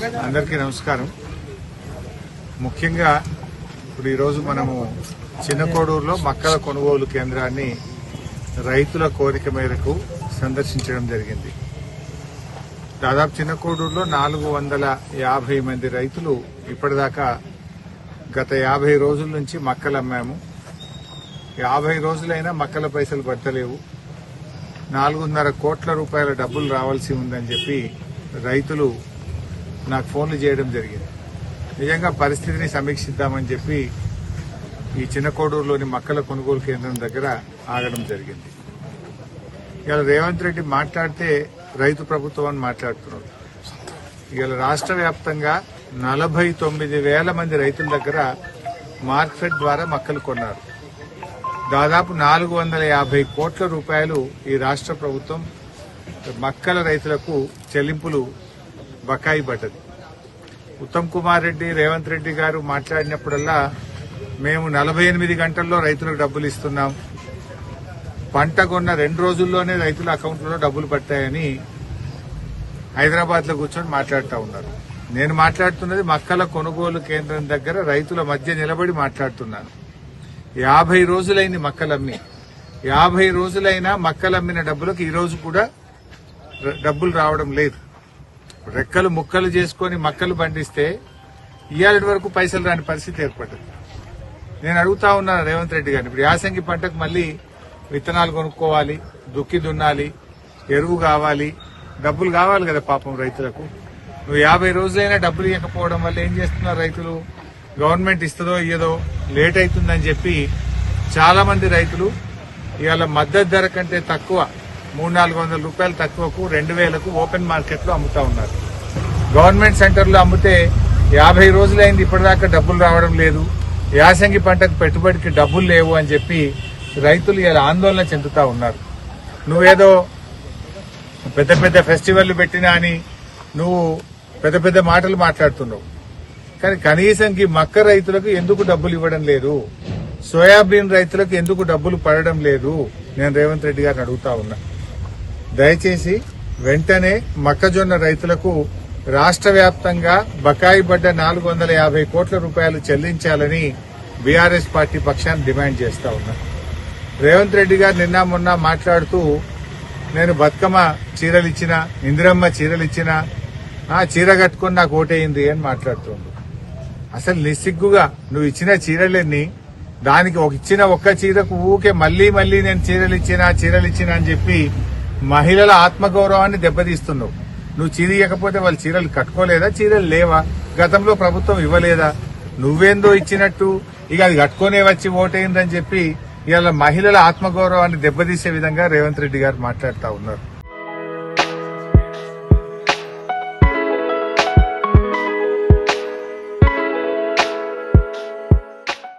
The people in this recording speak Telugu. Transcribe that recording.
అందరికీ నమస్కారం. ముఖ్యంగా ఇప్పుడు ఈరోజు మనము చిన్నకోడూరులో మక్కల కొనుగోలు కేంద్రాన్ని రైతుల కోరిక మేరకు సందర్శించడం జరిగింది. దాదాపు చిన్నకోడూరులో 450 మంది రైతులు ఇప్పటిదాకా గత 50 రోజుల నుంచి మక్కలు అమ్మాము. 50 రోజులైనా మక్కల పైసలు పడతలేవు. 4.5 కోట్ల రూపాయల డబ్బులు రావాల్సి ఉందని చెప్పి రైతులు నాకు ఫోన్లు చేయడం జరిగింది. నిజంగా పరిస్థితిని సమీక్షిద్దామని చెప్పి ఈ చిన్నకోడూరులోని మక్కల కొనుగోలు కేంద్రం దగ్గర ఆగడం జరిగింది. ఇవాళ రేవంత్ రెడ్డి మాట్లాడితే రైతు ప్రభుత్వం అని మాట్లాడుతున్నారు. ఇవాళ రాష్ట్ర వ్యాప్తంగా 49,000 మంది రైతుల దగ్గర మార్కెట్ ద్వారా మక్కలు కొన్నారు. దాదాపు 450 కోట్ల రూపాయలు ఈ రాష్ట్ర ప్రభుత్వం మక్కల రైతులకు చెల్లింపులు బకాయి పడ్డది. ఉత్తమ్ కుమార్ రెడ్డి, రేవంత్ రెడ్డి గారు మాట్లాడినప్పుడల్లా మేము 48 గంటల్లో రైతులకు డబ్బులు ఇస్తున్నాం, పంట కొన్న 2 రోజుల్లోనే రైతుల అకౌంట్లో డబ్బులు పట్టాయని హైదరాబాద్ లో కూర్చొని మాట్లాడుతూ ఉన్నారు. నేను మాట్లాడుతున్నది మక్కల కొనుగోలు కేంద్రం దగ్గర రైతుల మధ్య నిలబడి మాట్లాడుతున్నాను. 50 రోజులైంది మక్కలమ్మి. 50 రోజులైనా మక్కలమ్మిన డబ్బులకు ఈ రోజు కూడా డబ్బులు రావడం లేదు. రెక్కలు ముక్కలు చేసుకుని మక్కలు పండిస్తే ఇవాళ వరకు పైసలు రాని పరిస్థితి ఏర్పడ్డది. నేను అడుగుతా ఉన్నాను రేవంత్ రెడ్డి గారిని, ఇప్పుడు యాసంగి పంటకు మళ్లీ విత్తనాలు కొనుక్కోవాలి, దుక్కి దున్నాలి, ఎరువు కావాలి, డబ్బులు కావాలి కదా పాపం రైతులకు. నువ్వు 50 రోజులైనా డబ్బులు ఇవ్వకపోవడం వల్ల ఏం చేస్తున్నారు రైతులు? గవర్నమెంట్ ఇస్తుందో ఇయ్యదో లేట్ అవుతుందని చెప్పి చాలా మంది రైతులు ఇవాళ మద్దతు ధర కంటే తక్కువ 300-400 రూపాయలు తక్కువకు 2,000కు ఓపెన్ మార్కెట్ లో అమ్ముతా ఉన్నారు. గవర్నమెంట్ సెంటర్లో అమ్మితే 50 రోజులైంది ఇప్పటిదాకా డబ్బులు రావడం లేదు, యాసంగి పంటకు పెట్టుబడికి డబ్బులు లేవు అని చెప్పి రైతులు ఇలా ఆందోళన చెందుతా ఉన్నారు. నువ్వేదో పెద్ద పెద్ద ఫెస్టివల్ పెట్టినా అని నువ్వు పెద్ద పెద్ద మాటలు మాట్లాడుతున్నావు. కానీ కనీసం మక్క రైతులకు ఎందుకు డబ్బులు ఇవ్వడం లేదు? సోయాబీన్ రైతులకు ఎందుకు డబ్బులు పడడం లేదు? నేను రేవంత్ రెడ్డి గారిని అడుగుతా ఉన్నా. దయచేసి వెంటనే మొక్కజొన్న రైతులకు రాష్ట్ర వ్యాప్తంగా బకాయి పడ్డ 450 కోట్ల రూపాయలు చెల్లించాలని బీఆర్ఎస్ పార్టీ పక్షాన్ని డిమాండ్ చేస్తా ఉన్నా. రేవంత్ రెడ్డి గారు నిన్న మొన్న మాట్లాడుతూ నేను బతుకమ్మ చీరలిచ్చినా, ఇందిరమ్మ చీరలిచ్చినా, చీర కట్టుకుని నాకు ఓటేయింది అని మాట్లాడుతుంది. అసలు నిస్సిగ్గుగా నువ్వు ఇచ్చిన చీరలన్నీ, దానికి ఇచ్చిన ఒక్క చీరకు ఊకే మళ్లీ మళ్లీ నేను చీరలిచ్చినా అని చెప్పి మహిళల ఆత్మగౌరవాన్ని దెబ్బతీస్తున్నావు. నువ్వు చీర ఇవ్వకపోతే వాళ్ళు చీరలు కట్టుకోలేదా? చీరలు లేవా? గతంలో ప్రభుత్వం ఇవ్వలేదా? నువ్వేందో ఇచ్చినట్టు ఇక అది కట్టుకునే వచ్చి ఓటైందని చెప్పి ఇవాళ మహిళల ఆత్మగౌరవాన్ని దెబ్బతీసే విధంగా రేవంత్ రెడ్డి గారు మాట్లాడుతా ఉన్నారు.